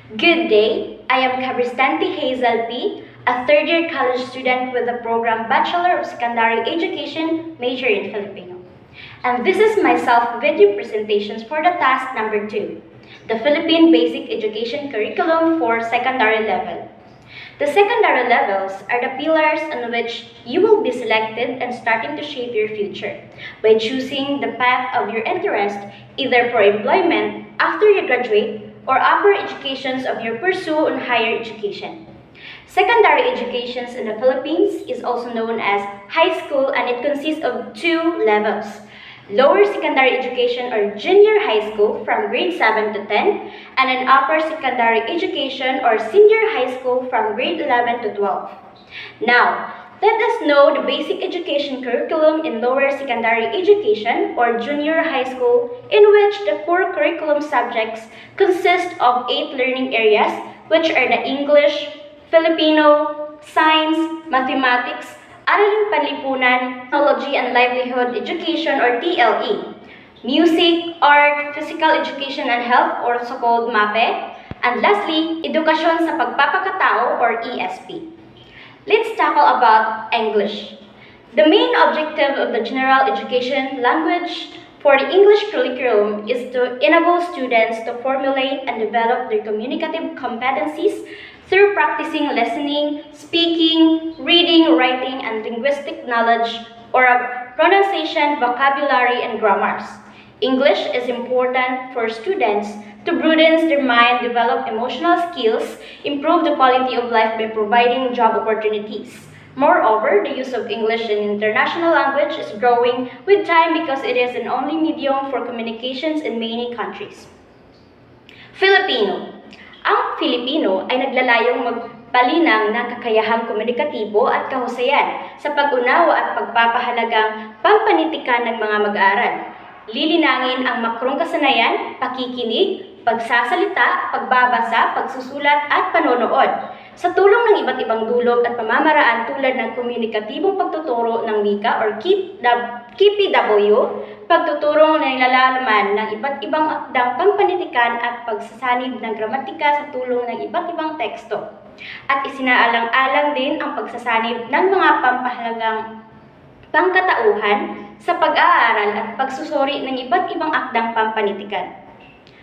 Good day, I am Kabristante Hazel P., a third-year college student with the program Bachelor of Secondary Education, major in Filipino. And this is my self-video presentations for the task number 2, the Philippine Basic Education Curriculum for secondary level. The secondary levels are the pillars on which you will be selected and starting to shape your future by choosing the path of your interest either for employment after you graduate or upper educations of your pursuit on higher education. Secondary education in the Philippines is also known as high school and it consists of 2 levels. Lower secondary education or junior high school from grade 7 to 10, and an upper secondary education or senior high school from grade 11 to 12. Now, let us know the basic education curriculum in lower secondary education or junior high school, in which the core curriculum subjects consist of 8 learning areas, which are the English, Filipino, Science, Mathematics, Araling Panlipunan, Technology and Livelihood Education or TLE, Music, Art, Physical Education and Health or so called MAPE, and lastly, Edukasyon sa Pagpapakatao or ESP. Let's tackle about English. The main objective of the general education language for the English curriculum is to enable students to formulate and develop their communicative competencies through practicing listening, speaking, reading, writing, and linguistic knowledge or pronunciation, vocabulary, and grammars. English is important for students to broaden their mind, develop emotional skills, improve the quality of life by providing job opportunities. Moreover, the use of English in international language is growing with time because it is an only medium for communications in many countries. Filipino. Ang Filipino ay naglalayong magpalinang ng kakayahang komunikatibo at kahusayan sa pag-unawa at pagpapahalagang pampanitikan ng mga mag-aaral. Lilinangin ang makrong kasanayan, pakikinig, pagsasalita, pagbabasa, pagsusulat at panonood. Sa tulong ng iba't ibang dulog at pamamaraan tulad ng komunikatibong pagtuturo ng wika or KPW, pagtuturo na nilalaman ng iba't ibang akdang pampanitikan at pagsasanib ng gramatika sa tulong ng iba't ibang teksto. At isinaalang-alang din ang pagsasanib ng mga pampahalagang pangkatauhan sa pag-aaral at pagsusuri ng iba't ibang akdang pampanitikan.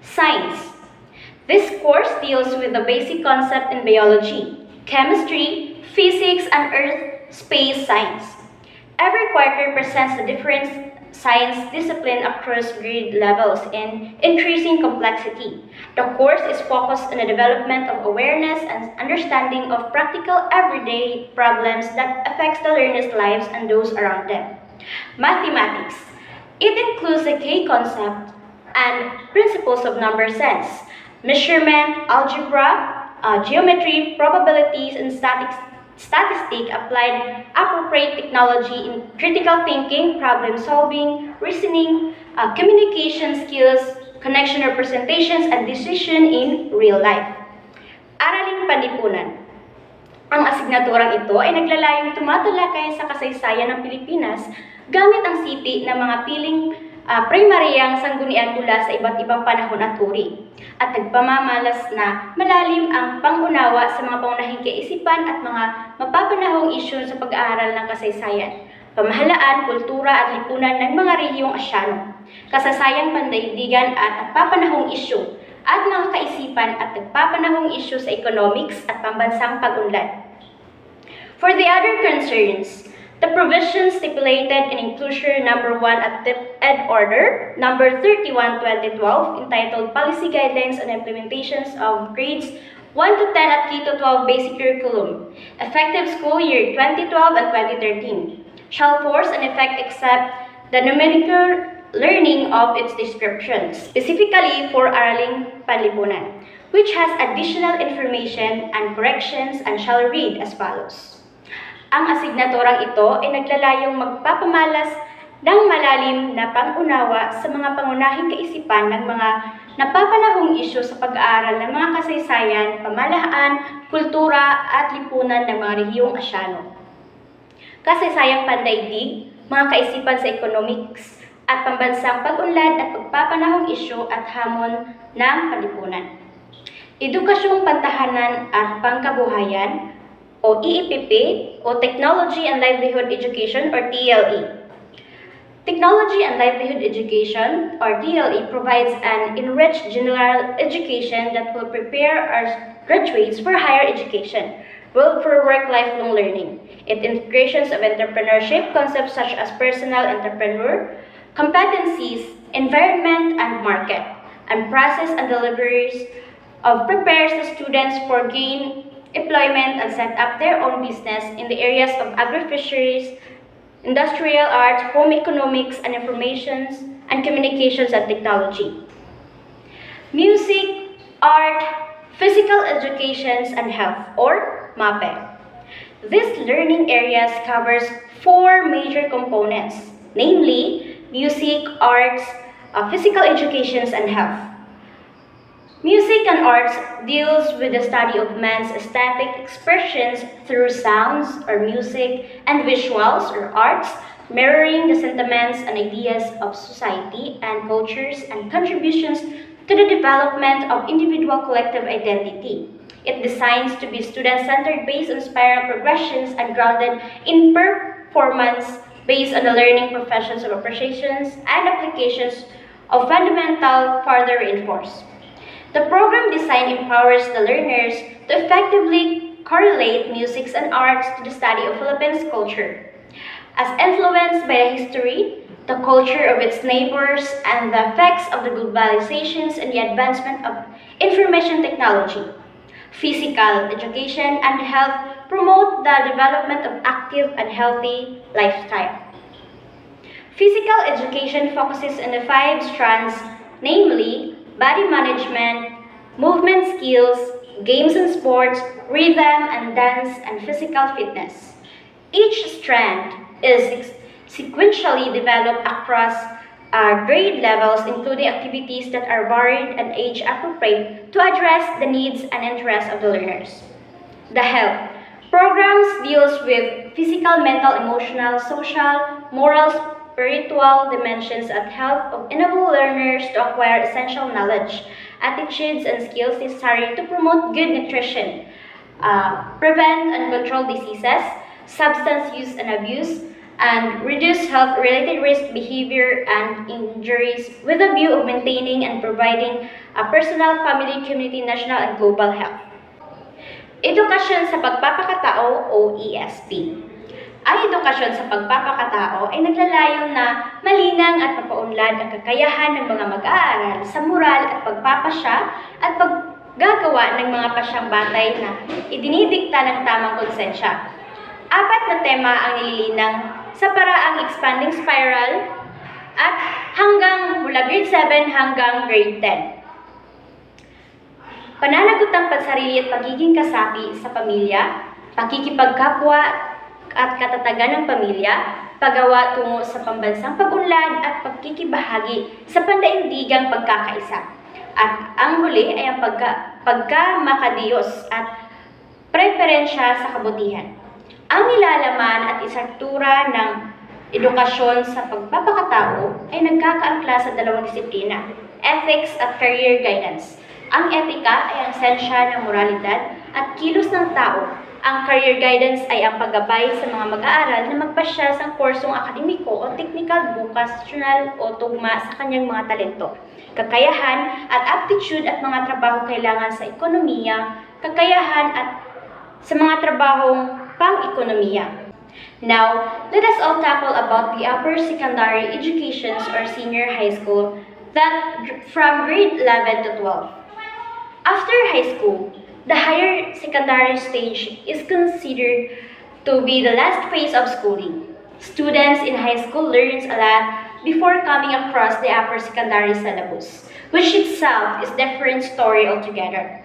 Science. This course deals with the basic concept in biology, chemistry, physics, and earth space science. Every quarter presents a different science discipline across grade levels in increasing complexity. The course is focused on the development of awareness and understanding of practical everyday problems that affects the learners' lives and those around them. Mathematics. It includes the key concept and principles of number sense, measurement, algebra, geometry, probabilities, and statistic applied appropriate technology in critical thinking, problem solving, reasoning, communication skills, connection representations, and decision in real life. Araling Panlipunan. Ang asignaturang ito ay naglalayong tumatalakay sa kasaysayan ng Pilipinas gamit ang sipi ng mga piling primaryang sanggunian mula sa iba't ibang panahon at uri, at nagpamamalas na malalim ang pangunawa sa mga pangunahing kaisipan at mga mapapanahong isyu sa pag-aaral ng kasaysayan, pamahalaan, kultura at lipunan ng mga rehiyong Asyano, kasasayang pandaigdigan at nagpapanahong isyu, at mga kaisipan at nagpapanahong isyu sa economics at pambansang pag-unlad. For the other concerns, the provisions stipulated in Inclusion Number 1 at Ed Order Number 31/2012 entitled Policy Guidelines on Implementations of Grades 1 to 10 at K-12 Basic Curriculum, effective school year 2012 and 2013, shall force an effect except the numerical learning of its description, specifically for Araling Panlipunan, which has additional information and corrections and shall read as follows. Ang asignaturang ito ay naglalayong magpapamalas ng malalim na pangunawa sa mga pangunahing kaisipan ng mga napapanahong isyu sa pag-aaral ng mga kasaysayan, pamahalaan, kultura at lipunan ng mga rehiyong Asyano. Kasaysayang pandaigdig, mga kaisipan sa economics at pambansang pag-unlad at pagpapanahong isyu at hamon ng panlipunan. Edukasyong Pantahanan at Pangkabuhayan o EEPP o Technology and Livelihood Education or TLE. Technology and Livelihood Education, or TLE, provides an enriched general education that will prepare our graduates for higher education, build for work-lifelong learning. It integrations of entrepreneurship concepts such as personal entrepreneur, competencies, environment and market, and process and deliveries of prepares the students for gain employment and set up their own business in the areas of agri-fisheries, industrial arts, home economics and informations and communications and technology. Music, art, physical educations and health or MAPE. These learning areas covers four major components, namely music, arts, physical educations and health. Music and arts deals with the study of man's aesthetic expressions through sounds or music and visuals or arts, mirroring the sentiments and ideas of society and cultures and contributions to the development of individual collective identity. It designs to be student-centered based on spiral progressions and grounded in performance based on the learning professions of appreciations and applications of fundamental further reinforced. The program design empowers the learners to effectively correlate music and arts to the study of Philippines culture. As influenced by the history, the culture of its neighbors, and the effects of the globalizations and the advancement of information technology. Physical education and health promote the development of active and healthy lifestyle. Physical education focuses on the five strands, namely body management, movement skills, games and sports, rhythm and dance, and physical fitness. Each strand is sequentially developed across grade levels, including activities that are varied and age appropriate to address the needs and interests of the learners. The health programs deals with physical, mental, emotional, social, moral, spiritual dimensions of health of enable learners to acquire essential knowledge, attitudes, and skills necessary to promote good nutrition, prevent and control diseases, substance use and abuse, and reduce health-related risk, behavior, and injuries with a view of maintaining and providing a personal, family, community, national, and global health. Edukasyon sa Pagpapakatao o ESP. Ang edukasyon sa pagpapakatao ay naglalayong na malinang at mapaunlad ang kakayahan ng mga mag-aaral sa moral at pagpapasya at paggagawa ng mga pasyang batay na idinidikta ng tamang konsensya. Apat na tema ang nililinang sa paraang expanding spiral at hanggang mula grade 7 hanggang grade 10. Pananagutang pansarili at pagiging kasapi sa pamilya, pakikipagkapwa at katatagan ng pamilya, paggawa tungo sa pambansang pag-unlad at pagkikibahagi sa pandaigdigang pagkakaisa. At ang huli ay ang pagkamakadiyos at preferensya sa kabutihan. Ang nilalaman at istruktura ng edukasyon sa pagpapakatao ay nagkakaangkla sa dalawang disiplina, ethics at career guidance. Ang etika ay ang esensya ng moralidad at kilos ng tao. Ang career guidance ay ang paggabay sa mga mag-aaral na magpasya sa kursong akademiko o technical, vocational o tugma sa kanyang mga talento, kakayahan at aptitude at mga trabaho kailangan sa ekonomiya, kakayahan at sa mga trabahong pang-ekonomiya. Now, let us all tackle about the upper secondary educations or senior high school that from grade 11 to 12. After high school, the higher secondary stage is considered to be the last phase of schooling. Students in high school learns a lot before coming across the upper secondary syllabus, which itself is a different story altogether.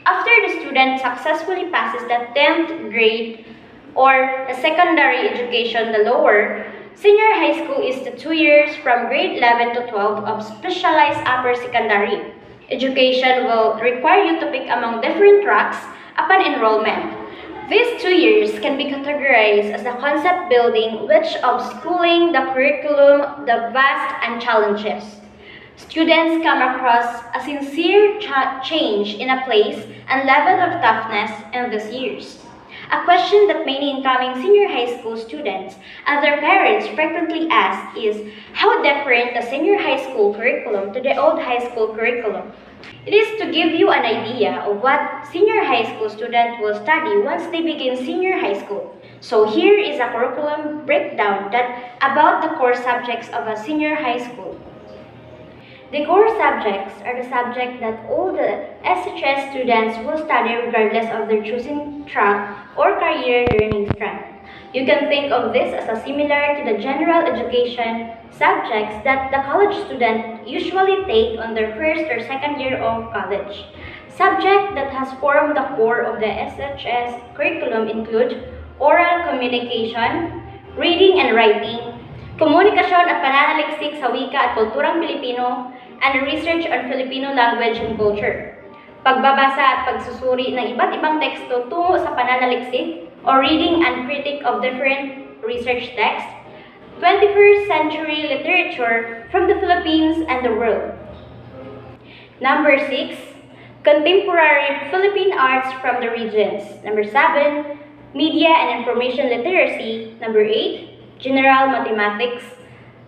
After the student successfully passes the 10th grade or the secondary education, the lower, senior high school is the 2 years from grade 11 to 12 of specialized upper secondary. Education will require you to pick among different tracks upon enrollment. These 2 years can be categorized as the concept building, which of schooling, the curriculum, the vast and challenges. Students come across a sincere change in a place and level of toughness in these years. A question that many incoming senior high school students and their parents frequently ask is how different the senior high school curriculum to the old high school curriculum. It is to give you an idea of what senior high school student will study once they begin senior high school. So here is a curriculum breakdown about the core subjects of a senior high school. The core subjects are the subjects that all the SHS students will study regardless of their choosing track or career learning strand. You can think of this as similar to the general education subjects that the college student usually take on their first or second year of college. Subjects that has formed the core of the SHS curriculum include oral communication, reading and writing, komunikasyon at pananaliksik sa wika at kulturang Pilipino, and research on Filipino language and culture. Pagbabasa at pagsusuri ng iba't ibang teksto tungo sa pananaliksik o reading and critique of different research texts, 21st century literature from the Philippines and the world. Number 6, contemporary Philippine arts from the regions. Number 7, media and information literacy. Number 8, general mathematics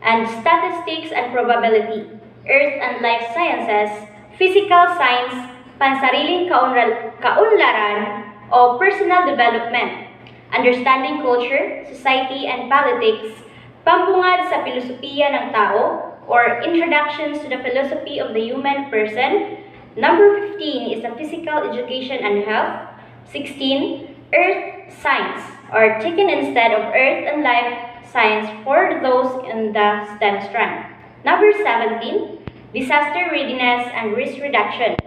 and statistics and probability, earth and life sciences, physical science, pansariling kaunlaran o personal development, understanding culture, society and politics, pambungad sa filosofiya ng tao, or introductions to the philosophy of the human person. Number 15 is the physical education and health. 16, earth science, or taken instead of earth and life science for those in the STEM strand. Number 17, disaster readiness and risk reduction,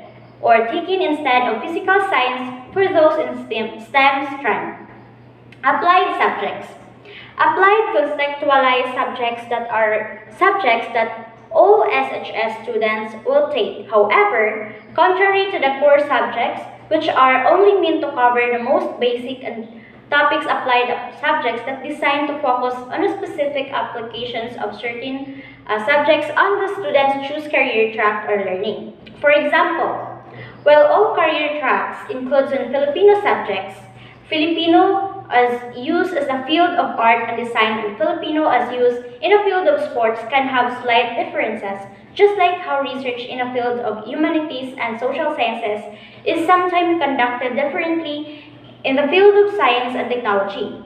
or taken instead of physical science for those in STEM strand. Applied subjects. Applied contextualized subjects that are subjects that all SHS students will take. However, contrary to the core subjects, which are only meant to cover the most basic and topics, applied subjects that designed to focus on the specific applications of certain subjects on the students' choose career track or learning. For example, while all career tracks includes in Filipino subjects, Filipino as used as a field of art and design and Filipino as used in a field of sports can have slight differences, just like how research in a field of humanities and social sciences is sometimes conducted differently in the field of science and technology.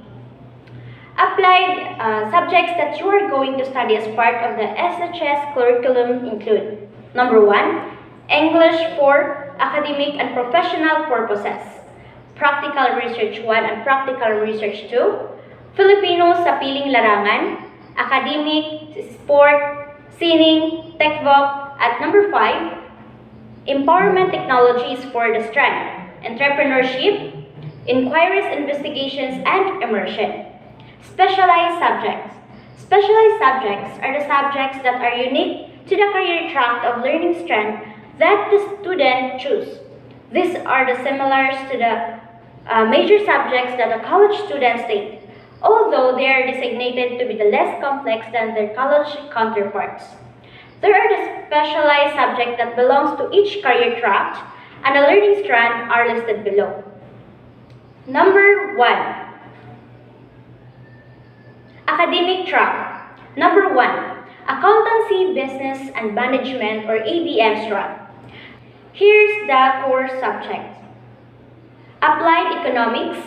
Applied subjects that you are going to study as part of the SHS curriculum include: number 1, English for academic and professional purposes, Practical Research 1 and Practical Research 2, Filipino sa piling larangan, Academic, Sport, Sining, TechVoc, at number 5, Empowerment Technologies for the strand, Entrepreneurship, Inquiries, Investigations, and Immersion. Specialized subjects. Specialized subjects are the subjects that are unique to the career track of learning strand that the student choose. These are the similars to the major subjects that the college students take, although they are designated to be the less complex than their college counterparts. There are the specialized subjects that belongs to each career track, and the learning strand are listed below. Number 1, academic track. Number 1, accountancy, business, and management, or ABM strand. Here's the core subjects: applied economics,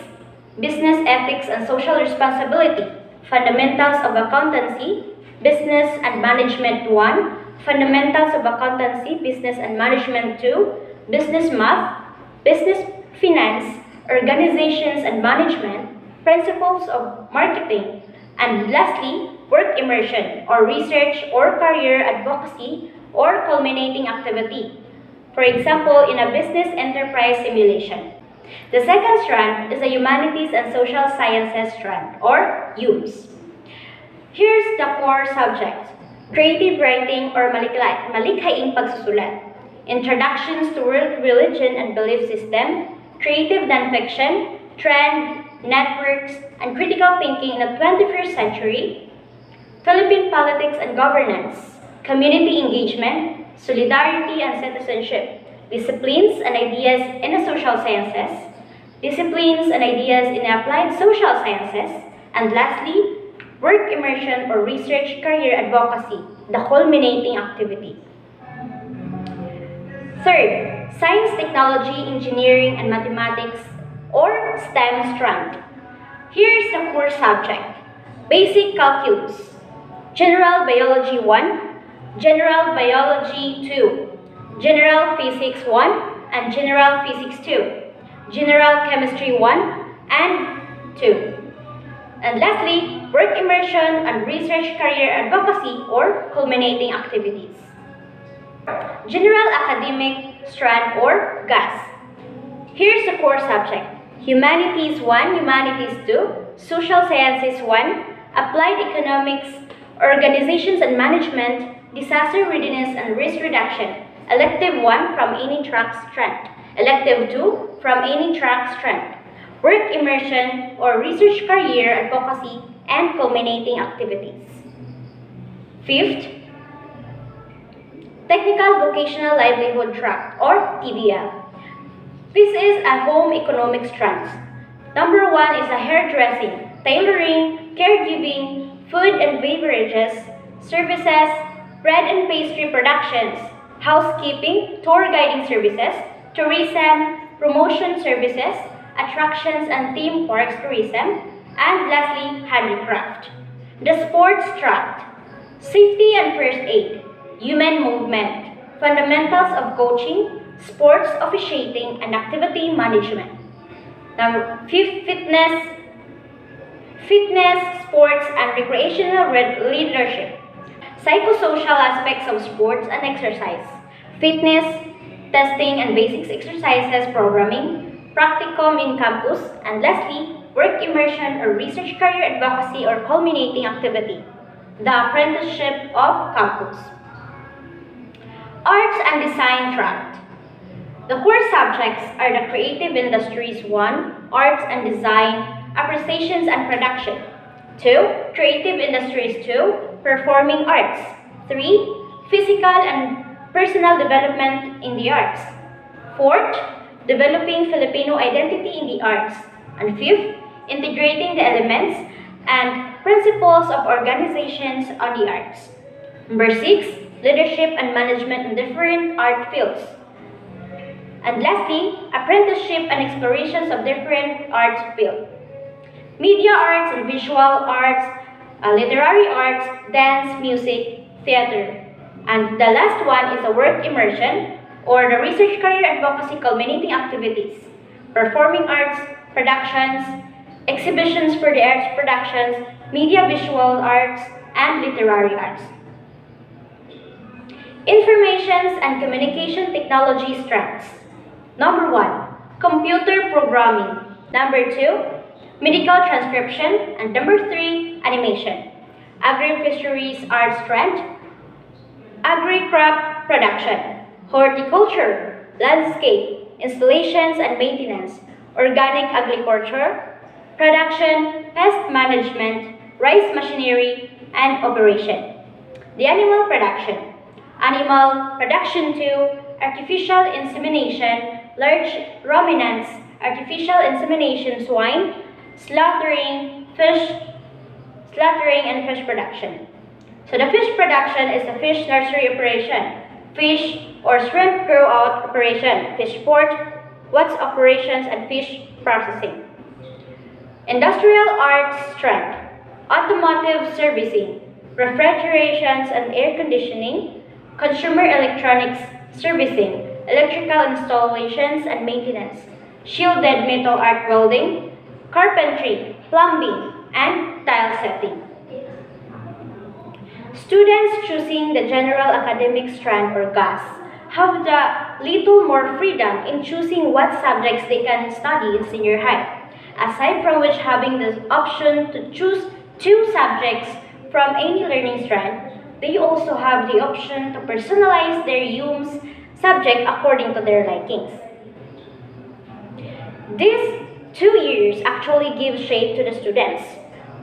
business ethics and social responsibility, fundamentals of accountancy, business and management 1, fundamentals of accountancy, business and management 2, business math, business finance, organizations and management, principles of marketing, and lastly, work immersion, or research or career advocacy or culminating activity. For example, in a business enterprise simulation. The second strand is the humanities and social sciences strand, or HUMS. Here's the core subjects: creative writing or malikhaing pagsusulat, introductions to world religion and belief system, creative nonfiction, trend, networks, and critical thinking in the 21st century, Philippine politics and governance, community engagement, solidarity and citizenship, disciplines and ideas in the social sciences, disciplines and ideas in applied social sciences, and lastly, work immersion or research career advocacy, the culminating activity. Third, science, technology, engineering, and mathematics or STEM strand. Here's the core subject: basic calculus, general biology 1, general biology 2, general physics 1, and general physics 2, general chemistry 1 and 2. And lastly, work immersion and research career advocacy or culminating activities. General academic strand or GAS. Here's the core subject: Humanities 1, Humanities 2, Social Sciences 1, Applied Economics, Organizations and Management, Disaster Readiness and Risk Reduction, Elective 1 from any track strand, Elective 2 from any track strand, work immersion or research career advocacy, and culminating activities. Fifth, Technical Vocational Livelihood Track or TVL. This is a home economics strand. Number 1 is a hairdressing, tailoring, caregiving, food and beverages, services, bread and pastry productions, housekeeping, tour guiding services, tourism, promotion services, attractions and theme parks tourism, and lastly, handicraft. The sports tract: safety and first aid, human movement, fundamentals of coaching, sports officiating, and activity management. Number 5, fitness, sports, and recreational leadership, psychosocial aspects of sports and exercise, fitness, testing and basics exercises programming, practicum in campus, and lastly, work immersion or research career advocacy or culminating activity, the apprenticeship of campus. Arts and Design tract. The core subjects are the Creative Industries 1, Arts and Design, Appreciations and Production. 2, Creative Industries 2, Performing Arts. 3, Physical and Personal Development in the Arts. 4th, Developing Filipino Identity in the Arts. And 5th, Integrating the Elements and Principles of Organizations on the Arts. Number 6, Leadership and Management in different art fields. And lastly, Apprenticeship and Explorations of different arts fields. Media arts and visual arts, literary arts, dance, music, theater. And the last one is a work immersion or the research career advocacy culminating activities, performing arts, productions, exhibitions for the arts productions, media visual arts, and literary arts. Informations and Communication Technology strands. Number 1, Computer Programming. Number 2, Medical Transcription. And number 3, Animation. Agri-Fisheries Art strand, Agri-Crop Production, Horticulture, Landscape, Installations and Maintenance, Organic Agriculture, Production, Pest Management, Rice Machinery, and Operation. The Animal Production. Animal Production 2, Artificial Insemination, Large Ruminants, Artificial Insemination Swine, Slaughtering, and Fish Production. So the fish production is the fish nursery operation, fish or shrimp grow out operation, fish port, watch operations, and fish processing. Industrial arts strand, automotive servicing, refrigerations and air conditioning, consumer electronics servicing, electrical installations and maintenance, shielded metal arc welding, carpentry, plumbing, and tile setting. Students choosing the General Academic strand or GAS have the little more freedom in choosing what subjects they can study in senior high, aside from which having the option to choose 2 subjects from any learning strand. They also have the option to personalize their UMS subject according to their likings. These 2 years actually give shape to the students'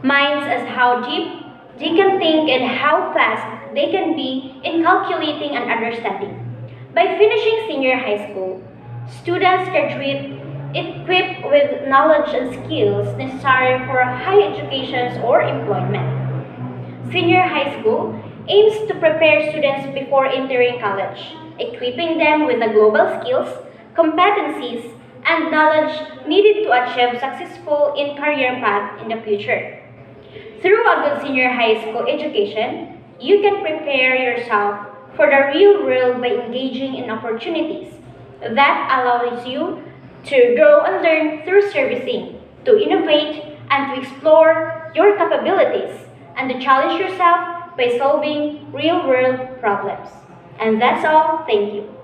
minds as how deep they can think and how fast they can be in calculating and understanding. By finishing senior high school, students graduate equipped with knowledge and skills necessary for higher education or employment. Senior high school aims to prepare students before entering college, equipping them with the global skills, competencies, and knowledge needed to achieve successful in career path in the future. Through a good senior high school education, you can prepare yourself for the real world by engaging in opportunities that allows you to grow and learn through servicing, to innovate, and to explore your capabilities, and to challenge yourself by solving real world problems. And that's all. Thank you.